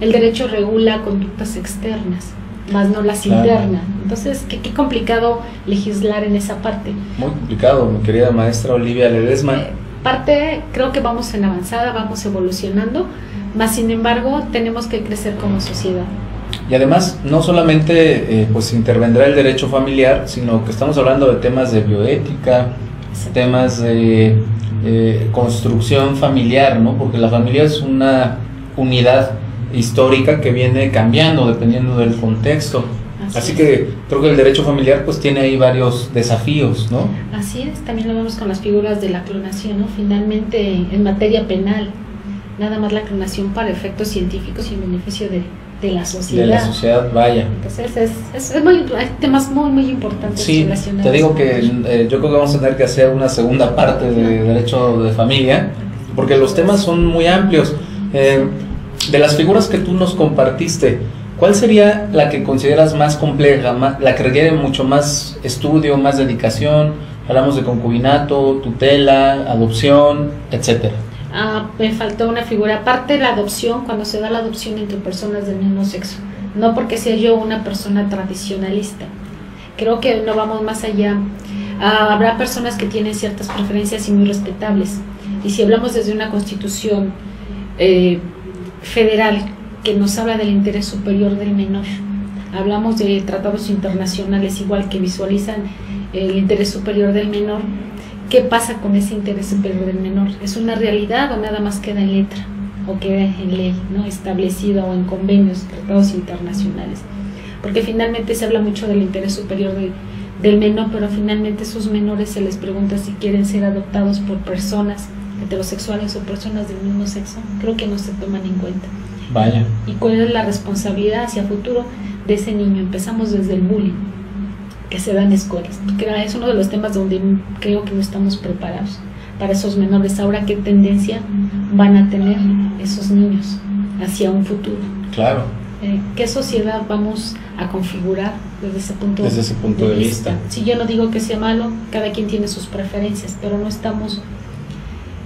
Speaker 2: el derecho regula conductas externas, más no las claro, internas. Entonces qué complicado legislar en esa parte.
Speaker 1: Muy complicado, mi querida maestra Olivia Ledesma.
Speaker 2: Creo que vamos en avanzada, vamos evolucionando, más sin embargo tenemos que crecer como sociedad.
Speaker 1: Y además no solamente pues intervendrá el derecho familiar, sino que estamos hablando de temas de bioética, temas de construcción familiar, ¿no? Porque la familia es una unidad histórica que viene cambiando dependiendo del contexto. Así que creo que el derecho familiar pues tiene ahí varios desafíos, ¿no?
Speaker 2: Así es, también lo vemos con las figuras de la clonación, ¿no? Finalmente en materia penal, nada más la clonación para efectos científicos y en beneficio de la sociedad.
Speaker 1: De la sociedad, vaya.
Speaker 2: Entonces hay temas muy importantes.
Speaker 1: Sí, relacionados. Te digo que yo creo que vamos a tener que hacer una segunda parte de derecho de familia, porque los temas son muy amplios. De las figuras que tú nos compartiste, ¿cuál sería la que consideras más compleja, la que requiere mucho más estudio, más dedicación? Hablamos de concubinato, tutela, adopción, etcétera.
Speaker 2: Me faltó una figura, aparte de la adopción, cuando se da la adopción entre personas del mismo sexo, no porque sea yo una persona tradicionalista, creo que no vamos más allá. Habrá personas que tienen ciertas preferencias y muy respetables, y si hablamos desde una constitución federal que nos habla del interés superior del menor, hablamos de tratados internacionales igual que visualizan el interés superior del menor. ¿Qué pasa con ese interés superior del menor? ¿Es una realidad o nada más queda en letra o queda en ley, ¿no? Establecida o en convenios, tratados internacionales? Porque finalmente se habla mucho del interés superior del menor, pero finalmente a esos menores se les pregunta si quieren ser adoptados por personas heterosexuales o personas del mismo sexo. Creo que no se toman en cuenta.
Speaker 1: Vaya.
Speaker 2: ¿Y cuál es la responsabilidad hacia futuro de ese niño. Empezamos desde el bullying que se da en escuelas, porque es uno de los temas donde creo que no estamos preparados para esos menores. Ahora, ¿qué tendencia van a tener esos niños hacia un futuro?
Speaker 1: Claro.
Speaker 2: ¿Qué sociedad vamos a configurar desde ese punto
Speaker 1: de vista?
Speaker 2: Si yo no digo que sea malo, cada quien tiene sus preferencias, pero no estamos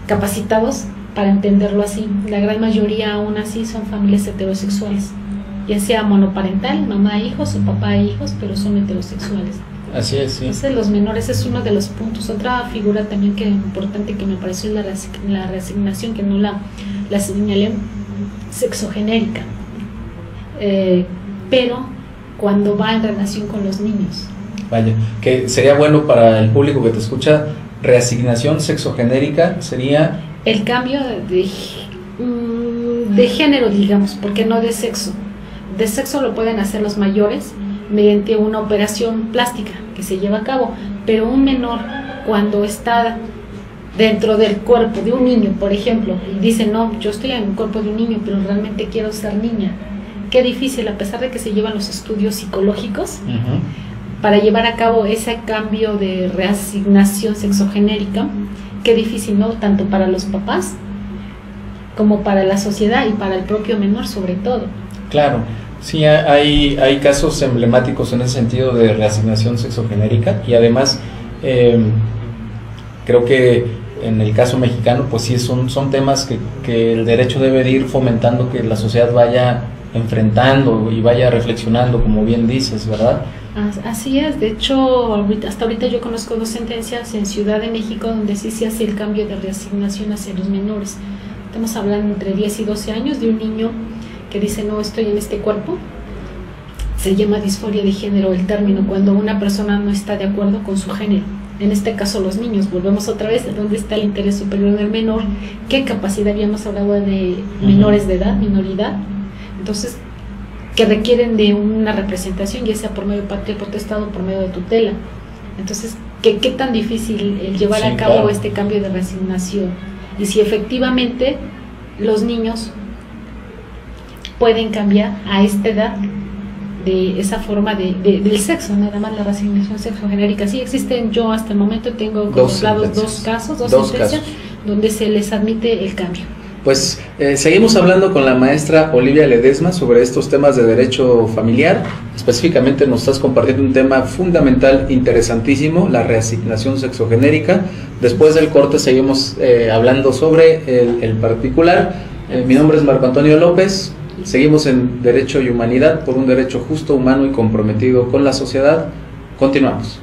Speaker 2: capacitados para entenderlo así. La gran mayoría aún así son familias heterosexuales, ya sea monoparental, mamá e hijos o papá e hijos, pero son heterosexuales.
Speaker 1: Así es, sí.
Speaker 2: Entonces los menores es uno de los puntos. Otra figura también que importante que me pareció la reasignación, que no la señalé, sexogenérica, pero cuando va en relación con los niños.
Speaker 1: Vaya, que sería bueno para el público que te escucha, reasignación sexogenérica sería...
Speaker 2: El cambio de género, digamos, porque no de sexo. De sexo lo pueden hacer los mayores mediante una operación plástica que se lleva a cabo, pero un menor cuando está dentro del cuerpo de un niño, por ejemplo, y dice, no, yo estoy en el cuerpo de un niño, pero realmente quiero ser niña. Qué difícil, a pesar de que se llevan los estudios psicológicos, para llevar a cabo ese cambio de reasignación sexogenérica, qué difícil, ¿no? Tanto para los papás como para la sociedad y para el propio menor sobre todo. Claro.
Speaker 1: Sí, hay casos emblemáticos en ese sentido de reasignación sexogenérica, y además creo que en el caso mexicano pues sí son temas que el derecho debe de ir fomentando, que la sociedad vaya enfrentando y vaya reflexionando, como bien dices, ¿verdad?
Speaker 2: Así es. De hecho, hasta ahorita yo conozco 2 sentencias en Ciudad de México donde sí se hace el cambio de reasignación hacia los menores. Estamos hablando entre 10 y 12 años de un niño que dice, no estoy en este cuerpo. Se llama disforia de género el término, cuando una persona no está de acuerdo con su género. En este caso los niños, volvemos otra vez, ¿dónde está el interés superior del menor? ¿Qué capacidad? Habíamos hablado de menores de edad, minoridad. Entonces, que requieren de una representación, ya sea por medio de patria potestad o por medio de tutela. Entonces, ¿qué tan difícil el llevar a cabo este cambio de reasignación? Y si efectivamente los niños pueden cambiar a esta edad de esa forma del sexo, nada más la reasignación sexogenérica. Sí existen, yo hasta el momento tengo contemplados 2 casos, dos sentencias, donde se les admite el cambio.
Speaker 1: Pues seguimos hablando con la maestra Olivia Ledesma sobre estos temas de derecho familiar. Específicamente nos estás compartiendo un tema fundamental, interesantísimo, la reasignación sexogenérica. Después del corte seguimos hablando sobre el particular. Mi nombre es Marco Antonio López. Seguimos en Derecho y Humanidad, por un derecho justo, humano y comprometido con la sociedad. Continuamos.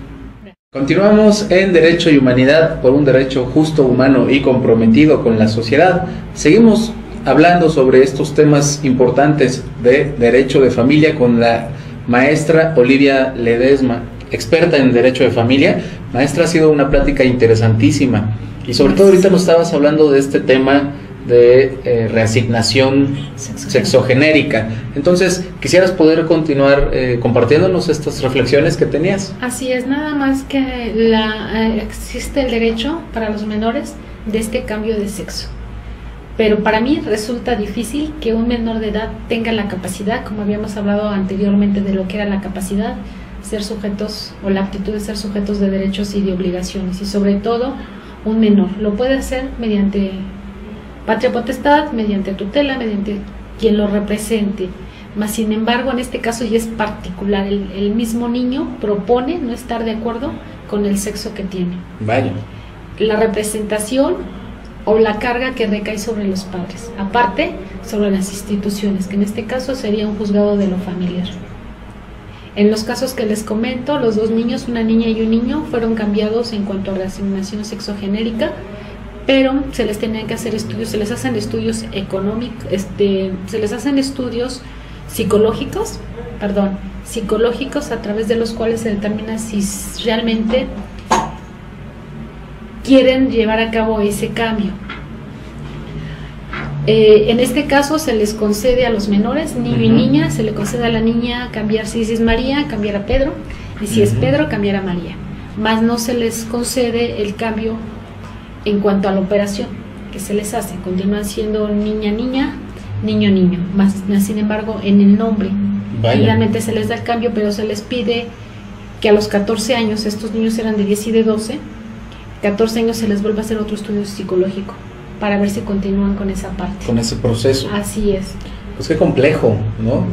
Speaker 1: Continuamos en Derecho y Humanidad, por un derecho justo, humano y comprometido con la sociedad. Seguimos hablando sobre estos temas importantes de derecho de familia con la maestra Olivia Ledesma, experta en derecho de familia. Maestra, ha sido una plática interesantísima, y sobre todo ahorita nos estabas hablando de este tema de reasignación sexogenérica. Entonces, quisieras poder continuar compartiéndonos estas reflexiones que tenías.
Speaker 2: Así es, nada más que existe el derecho para los menores de este cambio de sexo. Pero para mí resulta difícil que un menor de edad tenga la capacidad, como habíamos hablado anteriormente de lo que era la capacidad, ser sujetos o la aptitud de ser sujetos de derechos y de obligaciones. Y sobre todo, un menor lo puede hacer mediante patria potestad, mediante tutela, mediante quien lo represente. Mas sin embargo, en este caso ya es particular, el mismo niño propone no estar de acuerdo con el sexo que tiene.
Speaker 1: Vaya.
Speaker 2: La representación o la carga que recae sobre los padres, aparte sobre las instituciones, que en este caso sería un juzgado de lo familiar. En los casos que les comento, los 2 niños, una niña y un niño, fueron cambiados en cuanto a reasignación sexogenérica, pero se les tenían que hacer estudios, se les hacen estudios económicos, se les hacen estudios psicológicos a través de los cuales se determina si realmente quieren llevar a cabo ese cambio. En este caso se les concede a los menores, niño y niña, se le concede a la niña cambiar, si es María, cambiar a Pedro, y si es Pedro, cambiar a María. Más no se les concede el cambio en cuanto a la operación que se les hace, continúan siendo niña, niña, niño, niño, más sin embargo en el nombre
Speaker 1: Vaya.
Speaker 2: Finalmente se les da el cambio, pero se les pide que a los 14 años, estos niños eran de 10 y de 12, 14 años se les vuelva a hacer otro estudio psicológico para ver si continúan con esa parte.
Speaker 1: Con ese proceso.
Speaker 2: Así es.
Speaker 1: Pues qué complejo, ¿no?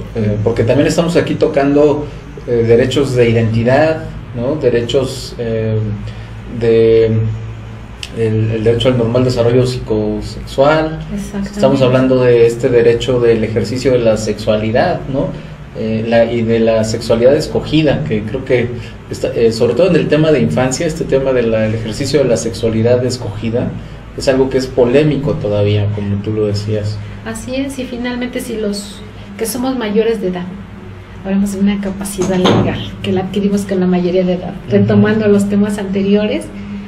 Speaker 1: Porque también estamos aquí tocando derechos de identidad, ¿no? Derechos el derecho al normal desarrollo psicosexual. Estamos hablando de este derecho del ejercicio de la sexualidad, ¿no? Y de la sexualidad escogida, que creo que sobre todo en el tema de infancia, este tema del ejercicio de la sexualidad escogida es algo que es polémico todavía, como tú lo decías.
Speaker 2: Así es, y finalmente si los que somos mayores de edad, hablamos de una capacidad legal que la adquirimos con la mayoría de edad, retomando los temas anteriores,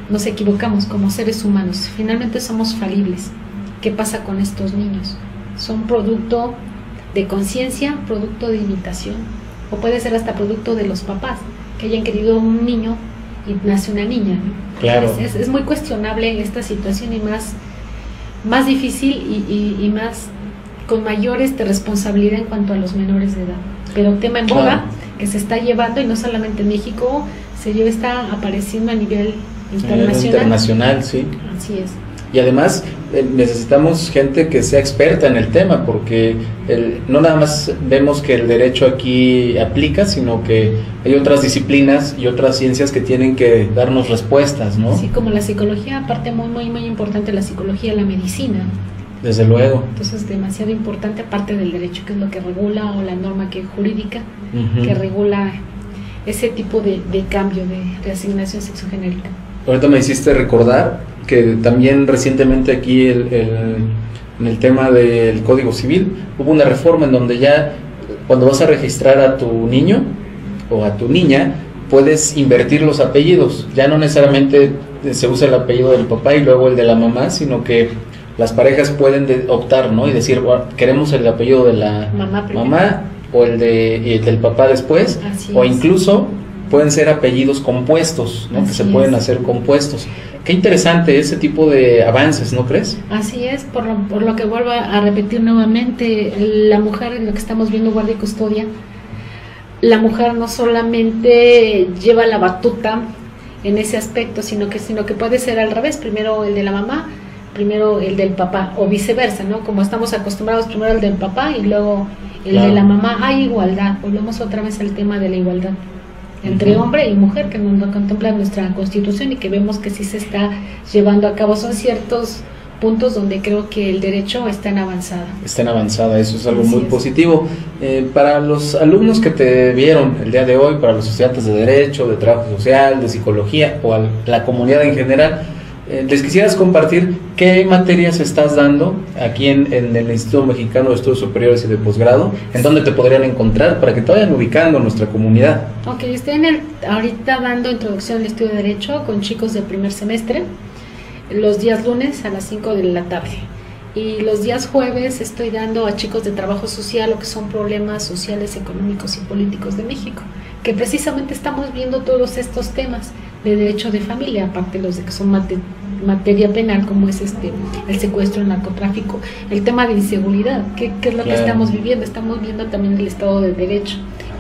Speaker 2: nos equivocamos como seres humanos, finalmente somos falibles. ¿Qué pasa con estos niños? Son producto de conciencia, producto de imitación, o puede ser hasta producto de los papás, que hayan querido un niño y nace una niña, ¿no?
Speaker 1: Claro.
Speaker 2: Es muy cuestionable esta situación y más difícil y más con mayor responsabilidad en cuanto a los menores de edad. Pero tema en boga,
Speaker 1: Claro,
Speaker 2: que se está llevando, y no solamente en México, está apareciendo a nivel internacional.
Speaker 1: Sí.
Speaker 2: Así es.
Speaker 1: Y además necesitamos gente que sea experta en el tema, porque no nada más vemos que el derecho aquí aplica, sino que hay otras disciplinas y otras ciencias que tienen que darnos respuestas, ¿no?
Speaker 2: Sí, como la psicología, aparte muy importante la psicología, la medicina.
Speaker 1: Desde luego.
Speaker 2: Entonces es demasiado importante, aparte del derecho, que es lo que regula, o la norma jurídica que regula ese tipo de cambio de reasignación sexogenérica.
Speaker 1: Ahorita me hiciste recordar que también recientemente aquí en el tema del Código Civil hubo una reforma en donde ya cuando vas a registrar a tu niño o a tu niña puedes invertir los apellidos, ya no necesariamente se usa el apellido del papá y luego el de la mamá, sino que las parejas pueden optar, ¿no? Y decir, bueno, queremos el apellido de la mamá o el del papá después.
Speaker 2: Así
Speaker 1: o
Speaker 2: es.
Speaker 1: Incluso pueden ser apellidos compuestos, ¿no? Que se pueden hacer compuestos. Qué interesante ese tipo de avances, ¿no crees?
Speaker 2: Así es, por lo que vuelvo a repetir nuevamente, la mujer, en lo que estamos viendo, guardia y custodia, la mujer no solamente lleva la batuta en ese aspecto, sino que puede ser al revés, primero el de la mamá, primero el del papá, o viceversa, ¿no? Como estamos acostumbrados, primero el del papá y luego el de la mamá. Hay igualdad, volvemos otra vez al tema de la igualdad entre hombre y mujer, que nos lo contempla nuestra Constitución y que vemos que sí se está llevando a cabo. Son ciertos puntos donde creo que el derecho está en avanzada.
Speaker 1: Está en avanzada, eso es algo muy positivo. Para los alumnos que te vieron el día de hoy, para los estudiantes de Derecho, de Trabajo Social, de Psicología o a la comunidad en general, les quisieras compartir qué materias estás dando aquí en el Instituto Mexicano de Estudios Superiores y de Posgrado, en dónde te podrían encontrar para que te vayan ubicando en nuestra comunidad.
Speaker 2: Ok, estoy ahorita dando introducción al estudio de Derecho con chicos del primer semestre, los días lunes a las 5 de la tarde. Y los días jueves estoy dando a chicos de Trabajo Social lo que son problemas sociales, económicos y políticos de México, que precisamente estamos viendo todos estos temas de derecho de familia, aparte de los de que son materia penal, como es el secuestro, el narcotráfico, el tema de inseguridad, que es lo que estamos viviendo también el Estado de Derecho,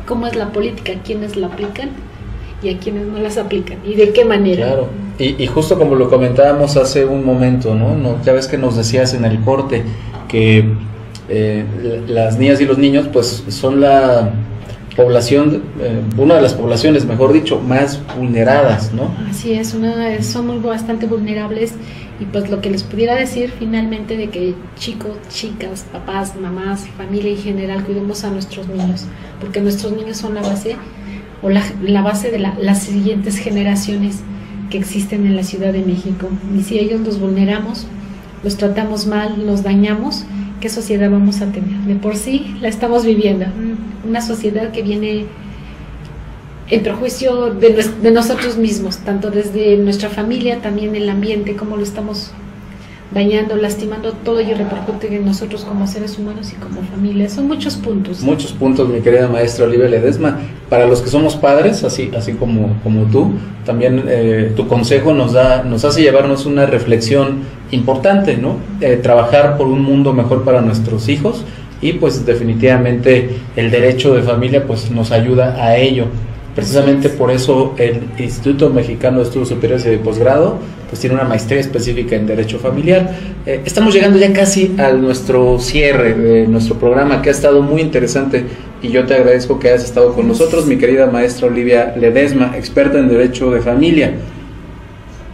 Speaker 2: cómo es la política, quiénes la aplican y a quienes no las aplican y de qué manera.
Speaker 1: Claro, y justo como lo comentábamos hace un momento, ¿no? Ya ves que nos decías en el corte que las niñas y los niños pues son la población, una de las poblaciones, mejor dicho, más vulneradas, ¿no?
Speaker 2: Así es, son bastante vulnerables, y pues lo que les pudiera decir finalmente de que chicos, chicas, papás, mamás, familia en general, cuidemos a nuestros niños, porque nuestros niños son la base o la base de las siguientes generaciones que existen en la Ciudad de México, y si ellos los vulneramos, los tratamos mal, los dañamos, ¿qué sociedad vamos a tener? De por sí la estamos viviendo, una sociedad que viene en perjuicio de nosotros mismos, tanto desde nuestra familia, también el ambiente, cómo lo estamos dañando, lastimando, todo ello repercute en nosotros como seres humanos y como familia. Son muchos puntos.
Speaker 1: Muchos puntos, mi querida maestra Olivia Ledesma. Para los que somos padres, así como tú, también tu consejo nos hace llevarnos una reflexión importante, ¿no? Trabajar por un mundo mejor para nuestros hijos y pues definitivamente el derecho de familia pues nos ayuda a ello. Precisamente por eso el Instituto Mexicano de Estudios Superiores y de Posgrado pues tiene una maestría específica en Derecho Familiar. Estamos llegando ya casi a nuestro cierre de nuestro programa, que ha estado muy interesante, y yo te agradezco que hayas estado con nosotros, mi querida maestra Olivia Ledesma, experta en Derecho de Familia.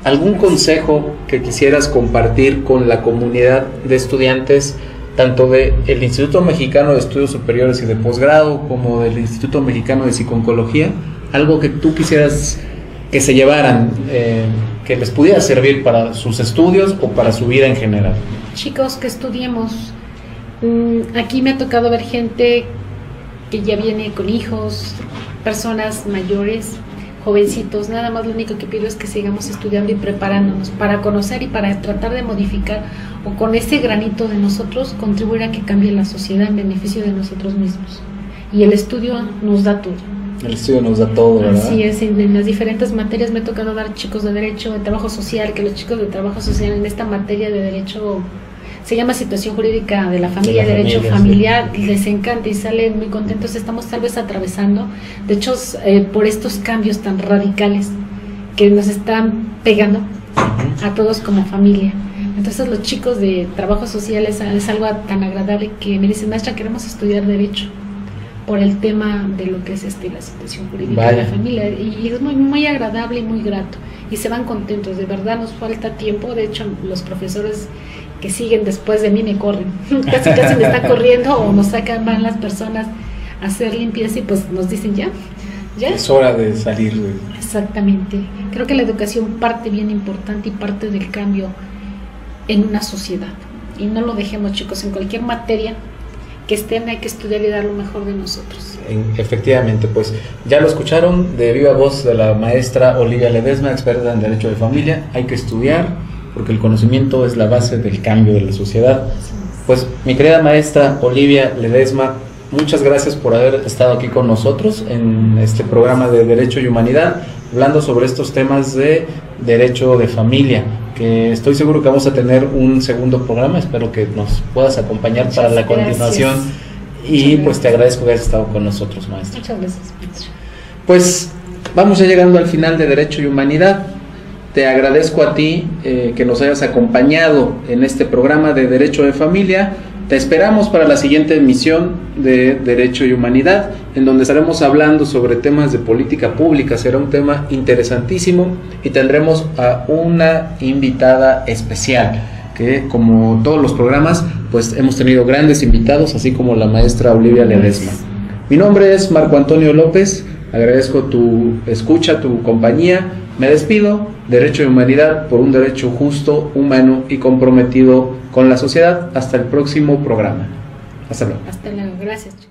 Speaker 1: ¿Algún consejo que quisieras compartir con la comunidad de estudiantes, tanto del Instituto Mexicano de Estudios Superiores y de Posgrado como del Instituto Mexicano de Psico-Oncología? Algo que tú quisieras que se llevaran, que les pudiera servir para sus estudios o para su vida en general.
Speaker 2: Chicos, que estudiemos. Aquí me ha tocado ver gente que ya viene con hijos, personas mayores, jovencitos. Nada más lo único que pido es que sigamos estudiando y preparándonos para conocer y para tratar de modificar, o con ese granito de nosotros contribuir a que cambie la sociedad en beneficio de nosotros mismos. Y el estudio nos da todo.
Speaker 1: El estudio nos da todo, ¿verdad?
Speaker 2: Así es, en las diferentes materias me ha tocado dar chicos de Derecho, de Trabajo Social, que los chicos de Trabajo Social en esta materia de Derecho, se llama Situación Jurídica de la Familia, Derecho Familiar, sí, les encanta y salen muy contentos. Estamos tal vez atravesando, de hecho, por estos cambios tan radicales que nos están pegando a todos como familia. Entonces los chicos de Trabajo Social es algo tan agradable que me dicen: maestra, queremos estudiar Derecho por el tema de lo que es la situación jurídica de la familia, y es muy, muy agradable y muy grato, y se van contentos. De verdad nos falta tiempo, de hecho los profesores que siguen después de mí me corren, casi me están corriendo, o nos sacan, van las personas a hacer limpieza y pues nos dicen ya
Speaker 1: es hora de salir.
Speaker 2: Exactamente, creo que la educación parte bien importante y parte del cambio en una sociedad, y no lo dejemos, chicos. En cualquier materia que estén hay que estudiar y dar lo mejor de nosotros.
Speaker 1: Efectivamente, pues ya lo escucharon de viva voz de la maestra Olivia Ledesma, experta en Derecho de Familia. Hay que estudiar porque el conocimiento es la base del cambio de la sociedad. Pues mi querida maestra Olivia Ledesma, muchas gracias por haber estado aquí con nosotros en este programa de Derecho y Humanidad, hablando sobre estos temas de Derecho de Familia, que estoy seguro que vamos a tener un segundo programa. Espero que nos puedas acompañar para la continuación. Y pues te agradezco que hayas estado con nosotros, maestra.
Speaker 2: Muchas gracias, maestra.
Speaker 1: Pues vamos ya llegando al final de Derecho y Humanidad. Te agradezco a ti que nos hayas acompañado en este programa de Derecho de Familia. Te esperamos para la siguiente emisión de Derecho y Humanidad, en donde estaremos hablando sobre temas de política pública. Será un tema interesantísimo y tendremos a una invitada especial, que como todos los programas, pues hemos tenido grandes invitados, así como la maestra Olivia Ledesma. Mi nombre es Marco Antonio López, agradezco tu escucha, tu compañía. Me despido. Derecho y Humanidad, por un derecho justo, humano y comprometido con la sociedad. Hasta el próximo programa. Hasta luego.
Speaker 2: Hasta luego. Gracias, chicos.